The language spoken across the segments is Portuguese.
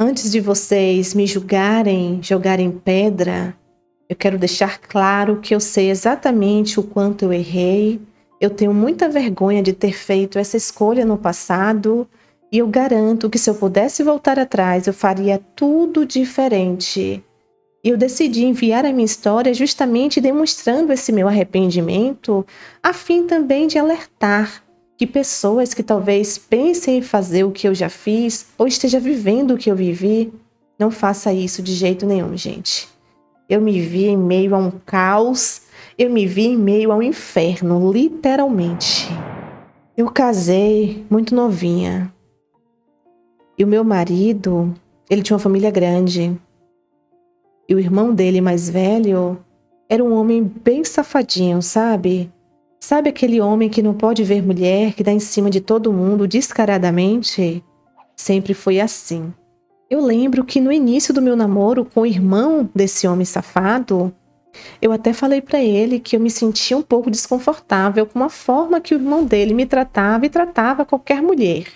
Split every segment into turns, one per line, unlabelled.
Antes de vocês me julgarem, jogarem pedra, eu quero deixar claro que eu sei exatamente o quanto eu errei. Eu tenho muita vergonha de ter feito essa escolha no passado e eu garanto que se eu pudesse voltar atrás, eu faria tudo diferente. E eu decidi enviar a minha história justamente demonstrando esse meu arrependimento, a fim também de alertar que pessoas que talvez pensem em fazer o que eu já fiz ou esteja vivendo o que eu vivi, não faça isso de jeito nenhum, gente. Eu me vi em meio a um caos, eu me vi em meio ao inferno, literalmente. Eu casei muito novinha. E o meu marido, ele tinha uma família grande. E o irmão dele mais velho era um homem bem safadinho, sabe? Sabe aquele homem que não pode ver mulher, que dá em cima de todo mundo descaradamente? Sempre foi assim. Eu lembro que no início do meu namoro com o irmão desse homem safado, eu até falei pra ele que eu me sentia um pouco desconfortável com a forma que o irmão dele me tratava e tratava qualquer mulher.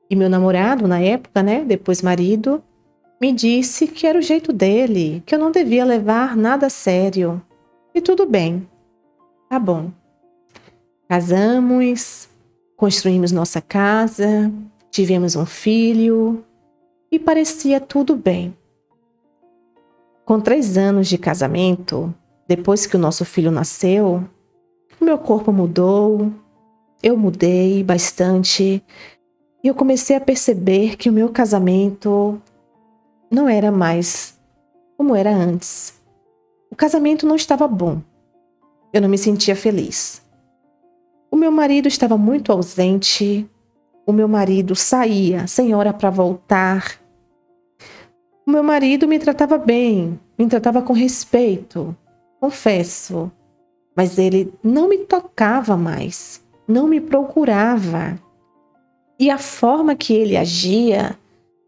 E meu namorado, na época, né, depois marido, me disse que era o jeito dele, que eu não devia levar nada a sério. E tudo bem, tá bom. Casamos, construímos nossa casa, tivemos um filho e parecia tudo bem. Com 3 anos de casamento, depois que o nosso filho nasceu, o meu corpo mudou, eu mudei bastante e eu comecei a perceber que o meu casamento não era mais como era antes. O casamento não estava bom. Eu não me sentia feliz. O meu marido estava muito ausente. O meu marido saía sem hora para voltar. O meu marido me tratava bem, me tratava com respeito, confesso. Mas ele não me tocava mais, não me procurava. E a forma que ele agia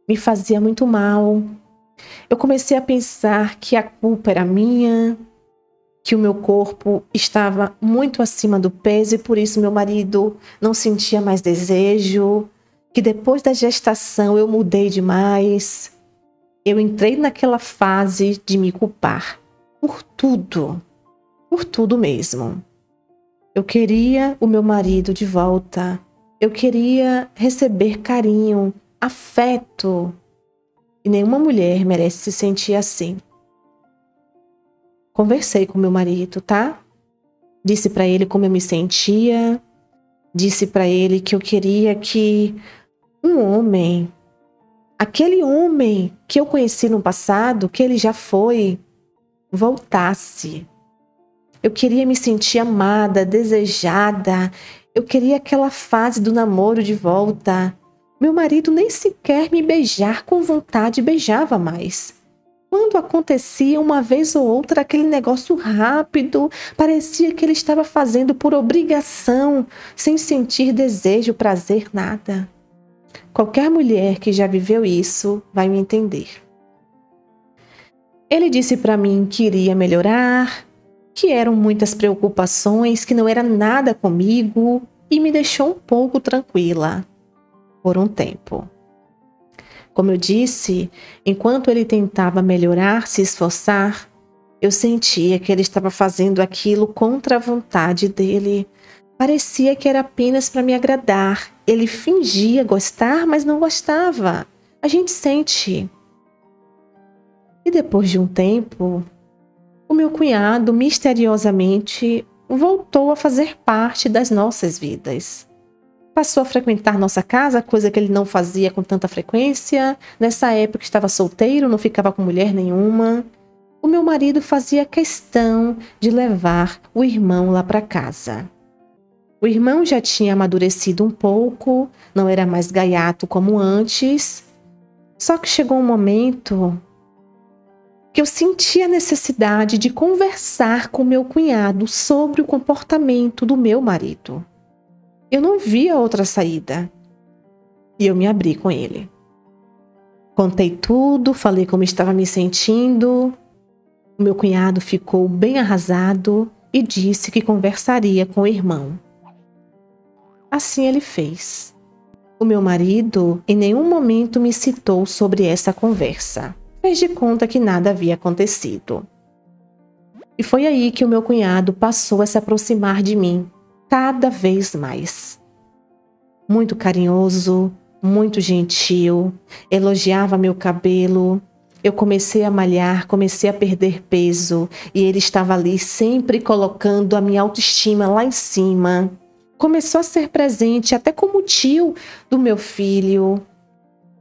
me fazia muito mal. Eu comecei a pensar que a culpa era minha, que o meu corpo estava muito acima do peso e por isso meu marido não sentia mais desejo, que depois da gestação eu mudei demais. Eu entrei naquela fase de me culpar por tudo mesmo. Eu queria o meu marido de volta, eu queria receber carinho, afeto. E nenhuma mulher merece se sentir assim. Conversei com meu marido, tá? Disse pra ele como eu me sentia. Disse pra ele que eu queria que um homem, aquele homem que eu conheci no passado, que ele já foi, voltasse. Eu queria me sentir amada, desejada. Eu queria aquela fase do namoro de volta. Meu marido nem sequer me beijar com vontade beijava mais. Quando acontecia uma vez ou outra aquele negócio rápido, parecia que ele estava fazendo por obrigação, sem sentir desejo, prazer, nada. Qualquer mulher que já viveu isso vai me entender. Ele disse para mim que iria melhorar, que eram muitas preocupações, que não era nada comigo e me deixou um pouco tranquila. Por um tempo. Como eu disse, enquanto ele tentava melhorar, se esforçar, eu sentia que ele estava fazendo aquilo contra a vontade dele. Parecia que era apenas para me agradar. Ele fingia gostar, mas não gostava. A gente sente. E depois de um tempo, o meu cunhado misteriosamente voltou a fazer parte das nossas vidas. Passou a frequentar nossa casa, coisa que ele não fazia com tanta frequência. Nessa época estava solteiro, não ficava com mulher nenhuma. O meu marido fazia questão de levar o irmão lá para casa. O irmão já tinha amadurecido um pouco, não era mais gaiato como antes. Só que chegou um momento que eu senti a necessidade de conversar com meu cunhado sobre o comportamento do meu marido. Eu não via outra saída. E eu me abri com ele. Contei tudo, falei como estava me sentindo. O meu cunhado ficou bem arrasado e disse que conversaria com o irmão. Assim ele fez. O meu marido em nenhum momento me citou sobre essa conversa. Fez de conta que nada havia acontecido. E foi aí que o meu cunhado passou a se aproximar de mim, cada vez mais. Muito carinhoso, muito gentil, elogiava meu cabelo. Eu comecei a malhar, comecei a perder peso e ele estava ali sempre colocando a minha autoestima lá em cima. Começou a ser presente até como tio do meu filho.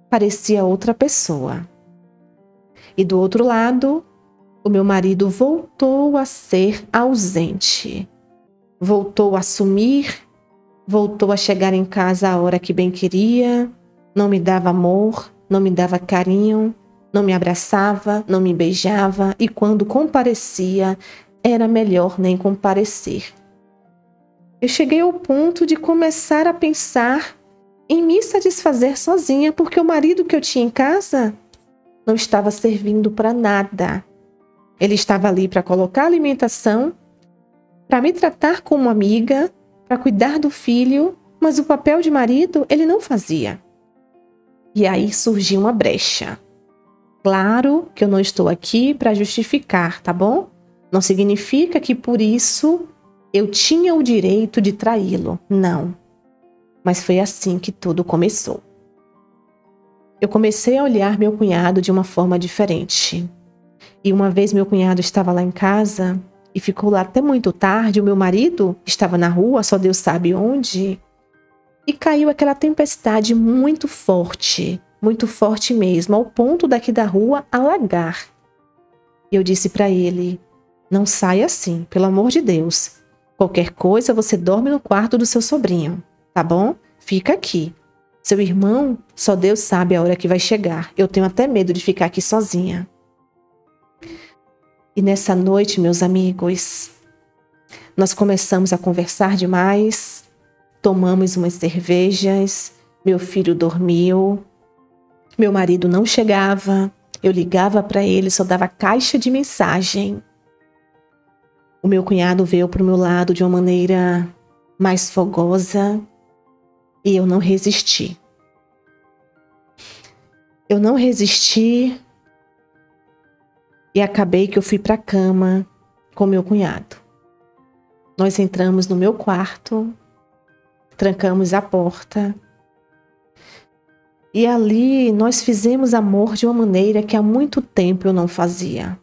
Parecia outra pessoa. E do outro lado, o meu marido voltou a ser ausente. Voltou a sumir, voltou a chegar em casa a hora que bem queria, não me dava amor, não me dava carinho, não me abraçava, não me beijava e quando comparecia, era melhor nem comparecer. Eu cheguei ao ponto de começar a pensar em me satisfazer sozinha, porque o marido que eu tinha em casa não estava servindo para nada. Ele estava ali para colocar alimentação, para me tratar como amiga, para cuidar do filho, mas o papel de marido ele não fazia. E aí surgiu uma brecha. Claro que eu não estou aqui para justificar, tá bom? Não significa que por isso eu tinha o direito de traí-lo, não. Mas foi assim que tudo começou. Eu comecei a olhar meu cunhado de uma forma diferente. E uma vez meu cunhado estava lá em casa e ficou lá até muito tarde, o meu marido estava na rua, só Deus sabe onde, e caiu aquela tempestade muito forte mesmo, ao ponto daqui da rua alagar. E eu disse para ele, não saia assim, pelo amor de Deus. Qualquer coisa você dorme no quarto do seu sobrinho, tá bom? Fica aqui. Seu irmão, só Deus sabe a hora que vai chegar. Eu tenho até medo de ficar aqui sozinha. E nessa noite, meus amigos, nós começamos a conversar demais, tomamos umas cervejas, meu filho dormiu, meu marido não chegava, eu ligava para ele, só dava caixa de mensagem. O meu cunhado veio para o meu lado de uma maneira mais fogosa e eu não resisti. Eu não resisti e acabei que eu fui para a cama com meu cunhado. Nós entramos no meu quarto, trancamos a porta e ali nós fizemos amor de uma maneira que há muito tempo eu não fazia.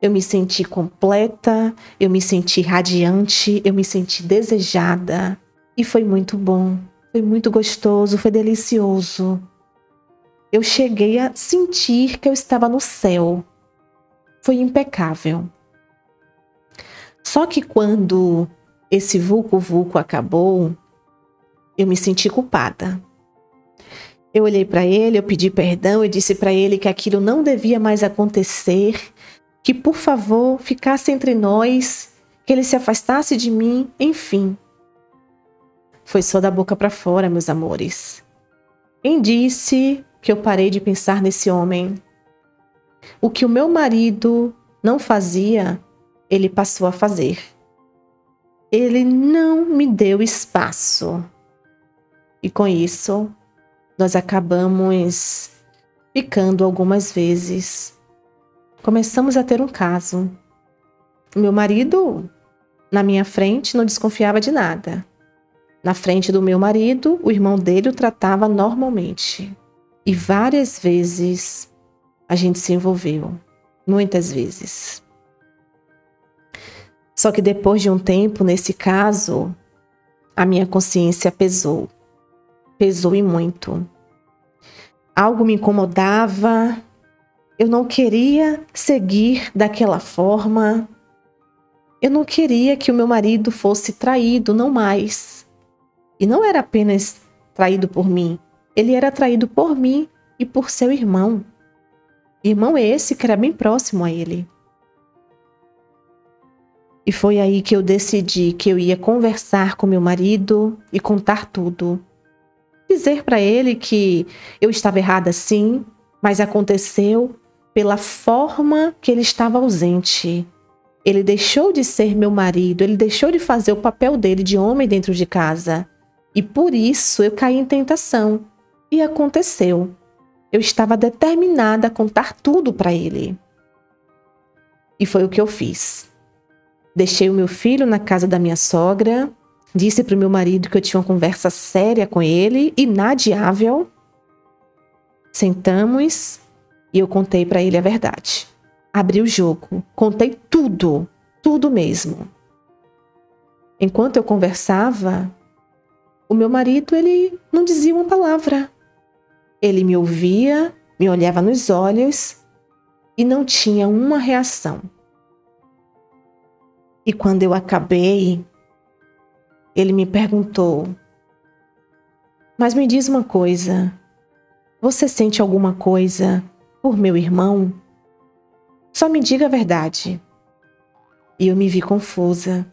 Eu me senti completa, eu me senti radiante, eu me senti desejada. E foi muito bom, foi muito gostoso, foi delicioso. Eu cheguei a sentir que eu estava no céu. Foi impecável. Só que quando esse vulco-vulco acabou, eu me senti culpada. Eu olhei para ele, eu pedi perdão, eu disse para ele que aquilo não devia mais acontecer, que por favor ficasse entre nós, que ele se afastasse de mim, enfim. Foi só da boca para fora, meus amores. Quem disse que eu parei de pensar nesse homem? O que o meu marido não fazia, ele passou a fazer. Ele não me deu espaço. E com isso, nós acabamos ficando algumas vezes. Começamos a ter um caso. O meu marido, na minha frente, não desconfiava de nada. Na frente do meu marido, o irmão dele o tratava normalmente. E várias vezes a gente se envolveu. Muitas vezes. Só que depois de um tempo, nesse caso, a minha consciência pesou. Pesou e muito. Algo me incomodava. Eu não queria seguir daquela forma. Eu não queria que o meu marido fosse traído, não mais. E não era apenas traído por mim. Ele era traído por mim e por seu irmão. Irmão esse que era bem próximo a ele. E foi aí que eu decidi que eu ia conversar com meu marido e contar tudo. Dizer para ele que eu estava errada sim, mas aconteceu pela forma que ele estava ausente. Ele deixou de ser meu marido, ele deixou de fazer o papel dele de homem dentro de casa. E por isso eu caí em tentação. E aconteceu. Eu estava determinada a contar tudo para ele. E foi o que eu fiz. Deixei o meu filho na casa da minha sogra, disse para o meu marido que eu tinha uma conversa séria com ele, inadiável. Sentamos e eu contei para ele a verdade. Abri o jogo, contei tudo, tudo mesmo. Enquanto eu conversava, o meu marido, ele não dizia uma palavra. Ele me ouvia, me olhava nos olhos e não tinha uma reação. E quando eu acabei, ele me perguntou: mas me diz uma coisa, você sente alguma coisa por meu irmão? Só me diga a verdade. E eu me vi confusa,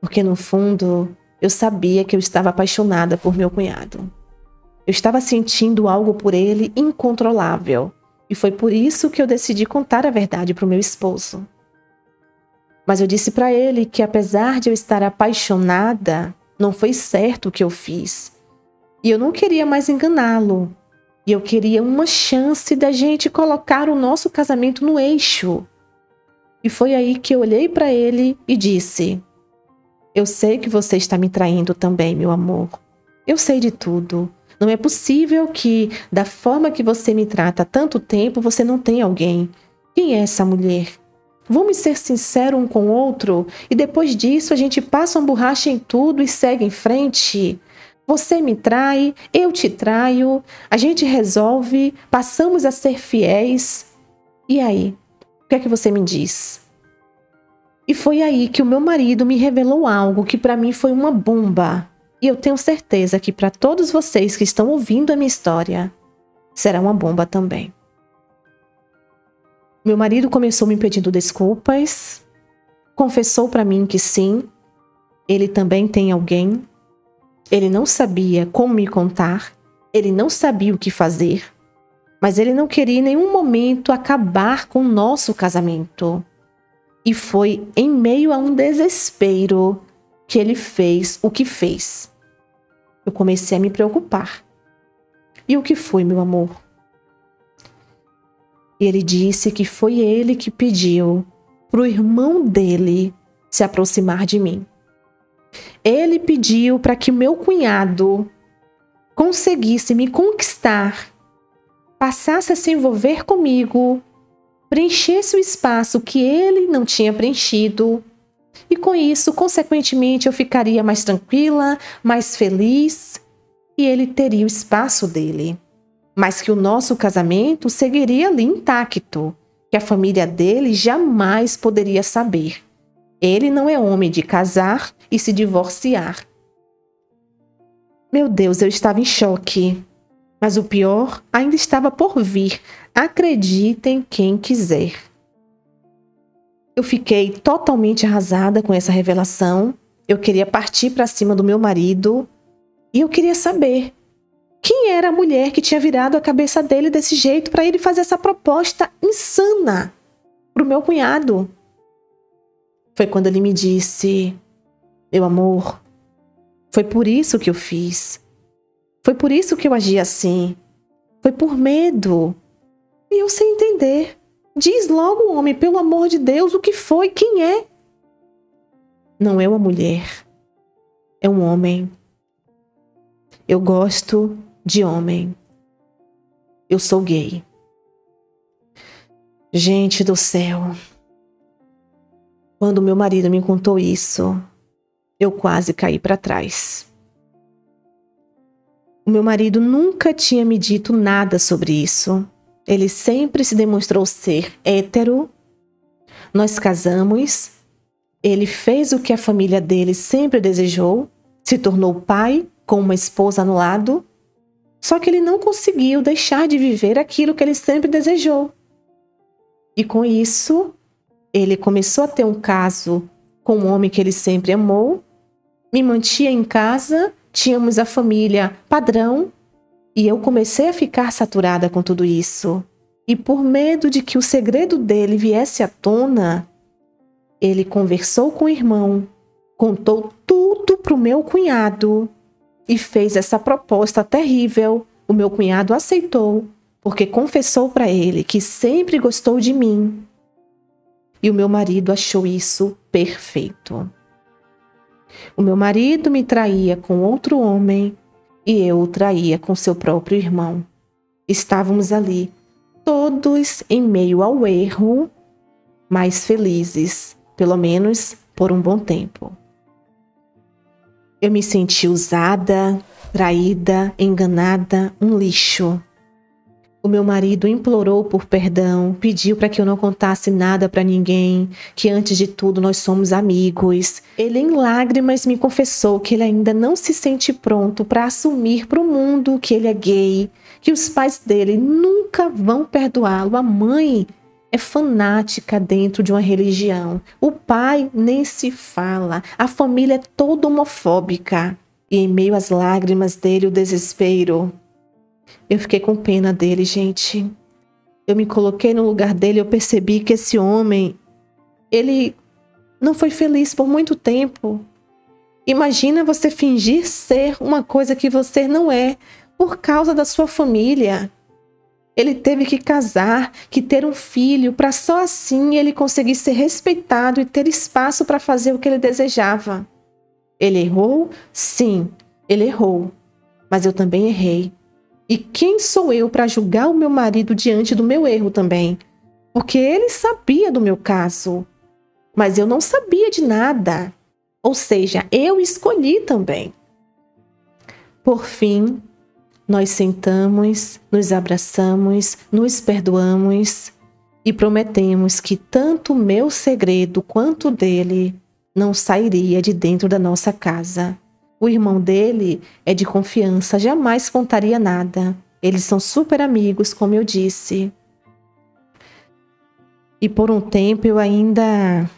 porque no fundo eu sabia que eu estava apaixonada por meu cunhado. Eu estava sentindo algo por ele incontrolável, e foi por isso que eu decidi contar a verdade para o meu esposo. Mas eu disse para ele que apesar de eu estar apaixonada, não foi certo o que eu fiz. E eu não queria mais enganá-lo. E eu queria uma chance da gente colocar o nosso casamento no eixo. E foi aí que eu olhei para ele e disse: eu sei que você está me traindo também, meu amor. Eu sei de tudo. Não é possível que, da forma que você me trata há tanto tempo, você não tenha alguém. Quem é essa mulher? Vamos ser sinceros um com o outro e depois disso a gente passa uma borracha em tudo e segue em frente. Você me trai, eu te traio, a gente resolve, passamos a ser fiéis. E aí? O que é que você me diz? E foi aí que o meu marido me revelou algo que para mim foi uma bomba. E eu tenho certeza que para todos vocês que estão ouvindo a minha história, será uma bomba também. Meu marido começou me pedindo desculpas, confessou para mim que sim, ele também tem alguém. Ele não sabia como me contar, ele não sabia o que fazer, mas ele não queria em nenhum momento acabar com o nosso casamento. E foi em meio a um desespero que ele fez o que fez. Eu comecei a me preocupar. E o que foi, meu amor? E ele disse que foi ele que pediu para o irmão dele se aproximar de mim. Ele pediu para que meu cunhado conseguisse me conquistar, passasse a se envolver comigo, preenchesse o espaço que ele não tinha preenchido. E com isso, consequentemente, eu ficaria mais tranquila, mais feliz e ele teria o espaço dele. Mas que o nosso casamento seguiria ali intacto, que a família dele jamais poderia saber. Ele não é homem de casar e se divorciar. Meu Deus, eu estava em choque. Mas o pior ainda estava por vir. Acreditem quem quiser. Eu fiquei totalmente arrasada com essa revelação. Eu queria partir para cima do meu marido. E eu queria saber quem era a mulher que tinha virado a cabeça dele desse jeito para ele fazer essa proposta insana para o meu cunhado. Foi quando ele me disse: meu amor, foi por isso que eu fiz. Foi por isso que eu agi assim. Foi por medo. E eu sem entender. Diz logo, homem, pelo amor de Deus, o que foi? Quem é? Não é uma mulher. É um homem. Eu gosto de homem. Eu sou gay. Gente do céu. Quando meu marido me contou isso, eu quase caí para trás. O meu marido nunca tinha me dito nada sobre isso. Ele sempre se demonstrou ser hétero. Nós casamos. Ele fez o que a família dele sempre desejou. Se tornou pai com uma esposa no lado. Só que ele não conseguiu deixar de viver aquilo que ele sempre desejou. E com isso, ele começou a ter um caso com um homem que ele sempre amou. Me mantinha em casa. Tínhamos a família padrão. E eu comecei a ficar saturada com tudo isso. E por medo de que o segredo dele viesse à tona, ele conversou com o irmão, contou tudo para o meu cunhado. e fez essa proposta terrível. O meu cunhado aceitou, porque confessou para ele que sempre gostou de mim. E o meu marido achou isso perfeito. O meu marido me traía com outro homem e eu o traía com seu próprio irmão. Estávamos ali, todos em meio ao erro, mas felizes, pelo menos por um bom tempo. Eu me senti usada, traída, enganada, um lixo. O meu marido implorou por perdão, pediu para que eu não contasse nada para ninguém, que antes de tudo nós somos amigos. Ele em lágrimas me confessou que ele ainda não se sente pronto para assumir para o mundo que ele é gay, que os pais dele nunca vão perdoá-lo. A mãe é fanática dentro de uma religião. O pai nem se fala. A família é toda homofóbica. E em meio às lágrimas dele, o desespero, eu fiquei com pena dele, gente. Eu me coloquei no lugar dele, eu percebi que esse homem, ele não foi feliz por muito tempo. Imagina você fingir ser uma coisa que você não é, por causa da sua família. Ele teve que casar, que ter um filho, para só assim ele conseguir ser respeitado e ter espaço para fazer o que ele desejava. Ele errou? Sim, ele errou. Mas eu também errei. E quem sou eu para julgar o meu marido diante do meu erro também? Porque ele sabia do meu caso, mas eu não sabia de nada. Ou seja, eu escolhi também. Por fim, nós sentamos, nos abraçamos, nos perdoamos e prometemos que tanto o meu segredo quanto o dele não sairia de dentro da nossa casa. O irmão dele é de confiança, jamais contaria nada. Eles são super amigos, como eu disse. E por um tempo eu ainda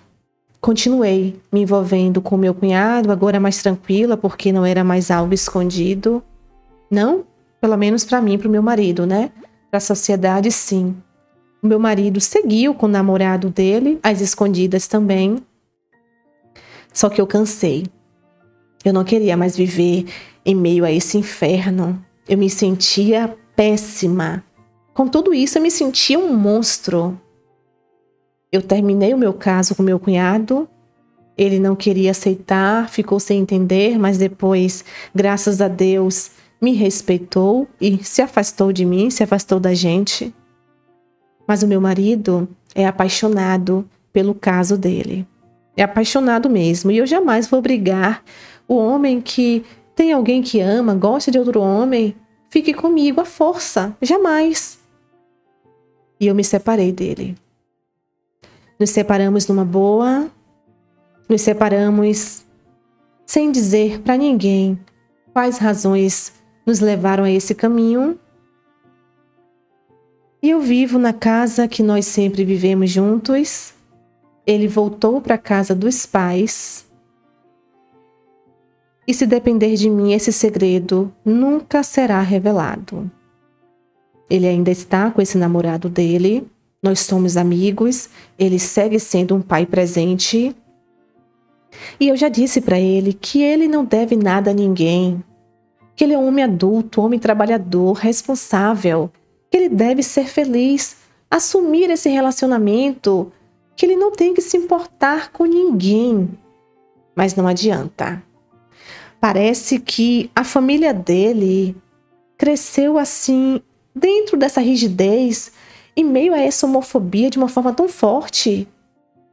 continuei me envolvendo com meu cunhado, agora mais tranquila, porque não era mais algo escondido. Não, pelo menos para mim, para o meu marido, né? Para a sociedade, sim. O meu marido seguiu com o namorado dele, às escondidas também. Só que eu cansei. Eu não queria mais viver em meio a esse inferno. Eu me sentia péssima. Com tudo isso, eu me sentia um monstro. Eu terminei o meu caso com meu cunhado. Ele não queria aceitar, ficou sem entender, mas depois, graças a Deus, me respeitou e se afastou de mim, se afastou da gente. Mas o meu marido é apaixonado pelo caso dele. É apaixonado mesmo. E eu jamais vou brigar. O homem que tem alguém que ama, gosta de outro homem, fique comigo à força. Jamais. E eu me separei dele. Nos separamos numa boa. Nos separamos sem dizer para ninguém quais razões nos levaram a esse caminho. E eu vivo na casa que nós sempre vivemos juntos. Ele voltou para a casa dos pais. E se depender de mim, esse segredo nunca será revelado. Ele ainda está com esse namorado dele. Nós somos amigos. Ele segue sendo um pai presente. E eu já disse para ele que ele não deve nada a ninguém. Que ele é um homem adulto, um homem trabalhador, responsável. Que ele deve ser feliz, assumir esse relacionamento. Que ele não tem que se importar com ninguém. Mas não adianta. Parece que a família dele cresceu assim, dentro dessa rigidez, em meio a essa homofobia de uma forma tão forte,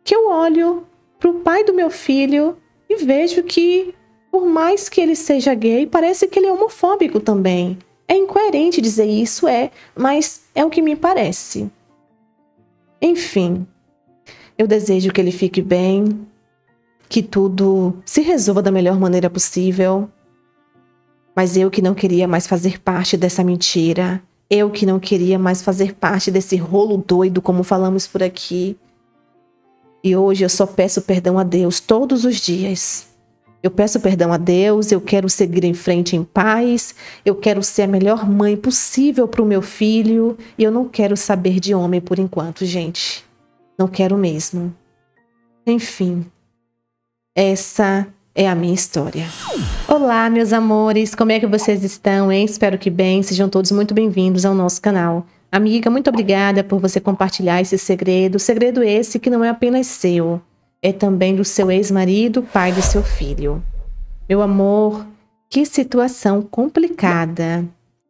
que eu olho para o pai do meu filho e vejo que, por mais que ele seja gay, parece que ele é homofóbico também. É incoerente dizer isso, mas é o que me parece. Enfim, eu desejo que ele fique bem, que tudo se resolva da melhor maneira possível. Mas eu que não queria mais fazer parte dessa mentira, eu que não queria mais fazer parte desse rolo doido, como falamos por aqui. E hoje eu só peço perdão a Deus todos os dias. Eu peço perdão a Deus, eu quero seguir em frente em paz, eu quero ser a melhor mãe possível para o meu filho, e eu não quero saber de homem por enquanto, gente. Não quero mesmo. Enfim. Essa é a minha história. Olá, meus amores, como é que vocês estão, hein? Espero que bem, sejam todos muito bem-vindos ao nosso canal. Amiga, muito obrigada por você compartilhar esse segredo. Segredo esse que não é apenas seu, é também do seu ex-marido, pai do seu filho. Meu amor, que situação complicada.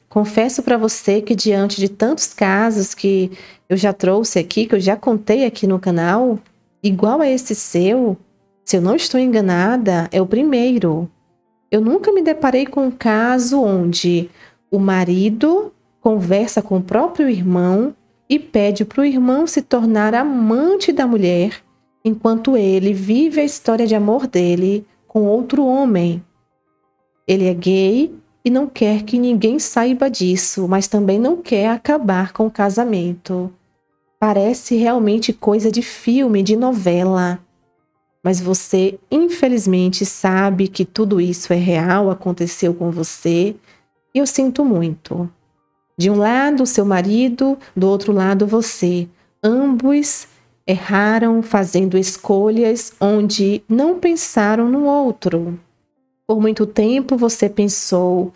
Confesso para você que diante de tantos casos que eu já trouxe aqui, que eu já contei aqui no canal, igual a esse seu, se eu não estou enganada, é o primeiro. Eu nunca me deparei com um caso onde o marido conversa com o próprio irmão e pede para o irmão se tornar amante da mulher, enquanto ele vive a história de amor dele com outro homem. Ele é gay e não quer que ninguém saiba disso, mas também não quer acabar com o casamento. Parece realmente coisa de filme, de novela. Mas você, infelizmente, sabe que tudo isso é real, aconteceu com você, e eu sinto muito. De um lado, seu marido, do outro lado, você. Ambos erraram fazendo escolhas onde não pensaram no outro. Por muito tempo, você pensou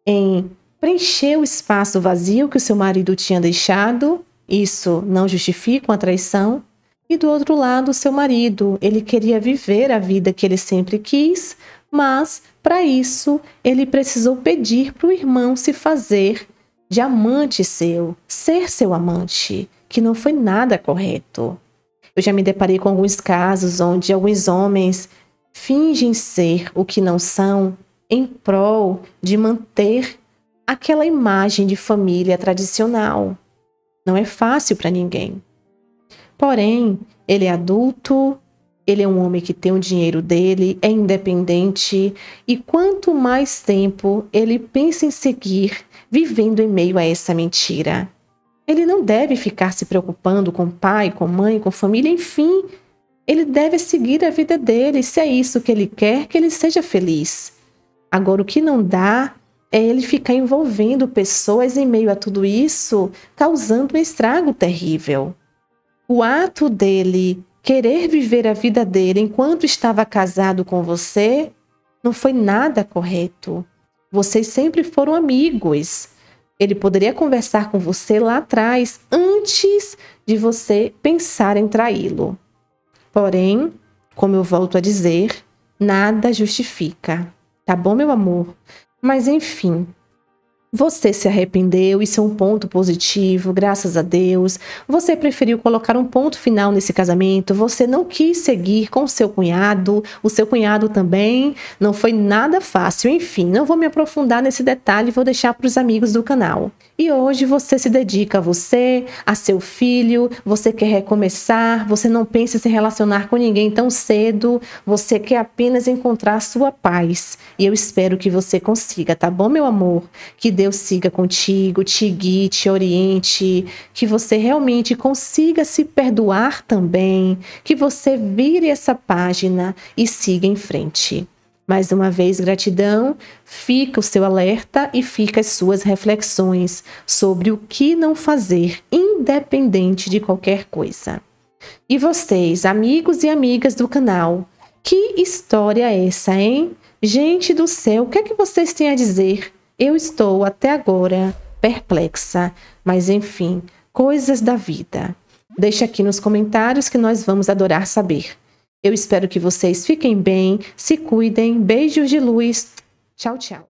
em preencher o espaço vazio que o seu marido tinha deixado. Isso não justifica uma traição. E do outro lado, o seu marido, ele queria viver a vida que ele sempre quis, mas para isso ele precisou pedir para o irmão se fazer de amante seu, ser seu amante, que não foi nada correto. Eu já me deparei com alguns casos onde alguns homens fingem ser o que não são em prol de manter aquela imagem de família tradicional. Não é fácil para ninguém. Porém, ele é adulto, ele é um homem que tem o dinheiro dele, é independente, e quanto mais tempo ele pensa em seguir vivendo em meio a essa mentira. Ele não deve ficar se preocupando com pai, com mãe, com família, enfim, ele deve seguir a vida dele, se é isso que ele quer, que ele seja feliz. Agora, o que não dá é ele ficar envolvendo pessoas em meio a tudo isso, causando um estrago terrível. O ato dele querer viver a vida dele enquanto estava casado com você não foi nada correto. Vocês sempre foram amigos. Ele poderia conversar com você lá atrás, antes de você pensar em traí-lo. Porém, como eu volto a dizer, nada justifica. Tá bom, meu amor? Mas enfim, você se arrependeu, isso é um ponto positivo, graças a Deus. Você preferiu colocar um ponto final nesse casamento, você não quis seguir com o seu cunhado também, não foi nada fácil. Enfim, não vou me aprofundar nesse detalhe, vou deixar para os amigos do canal. E hoje você se dedica a você, a seu filho, você quer recomeçar, você não pensa em se relacionar com ninguém tão cedo, você quer apenas encontrar sua paz. E eu espero que você consiga, tá bom, meu amor? Que Deus siga contigo, te guie, te oriente, que você realmente consiga se perdoar também, que você vire essa página e siga em frente. Mais uma vez, gratidão, fica o seu alerta e fica as suas reflexões sobre o que não fazer, independente de qualquer coisa. E vocês, amigos e amigas do canal, que história é essa, hein? Gente do céu, o que é que vocês têm a dizer? Eu estou até agora perplexa, mas enfim, coisas da vida. Deixa aqui nos comentários que nós vamos adorar saber. Eu espero que vocês fiquem bem, se cuidem, beijos de luz, tchau, tchau.